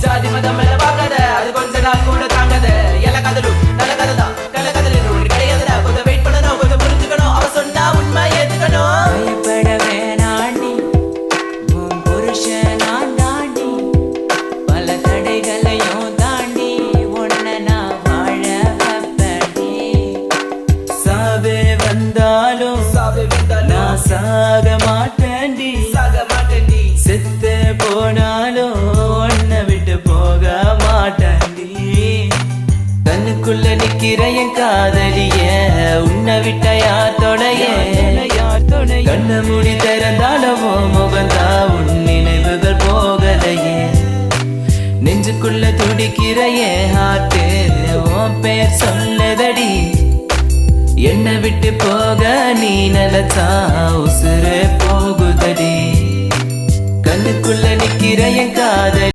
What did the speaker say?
ஜாதி மதம் மேல பார்க்காத, அது கொஞ்ச நாள் கூட தாங்காத. எல்லா கதலும் நல்ல கதை தான், நல்ல கதையில ஒன்று கிடையாதுடா. கொஞ்சம் வெயிட் பண்ணணும், கொஞ்சம் புரிஞ்சுக்கணும், அவ சொன்னா உண்மை ஏத்துக்கணும். பயப்பட வேணாண்டி, உன் புருஷன் நான் தாண்டி, பல தடைகளையும் தாண்டி உன்னை நான் வாழ வைப்பேன்டி. சாவே வந்தாலும் நான் சாக மாட்டேன்டி, செத்து போனாலும் உன்னை விட்டு போக மாட்டேன்டி. கண்ணுக்குள்ள நிக்கிற என் காதலிய உன்னை விட்ட யார் தொடைய, கண்ண மூடி திறந்தாலும் முகந்தா உன் நினைவுகள் போகலையே. நெஞ்சுக்குள்ள துடிக்கிற என் ஹார்ட்டு உன் பேர் சொன்னதடி. என்னை விட்டு போக நீ நினைச்சா உசுரே போகுதடி. கண்ணுக்குள்ள நிக்கிற என் காதல்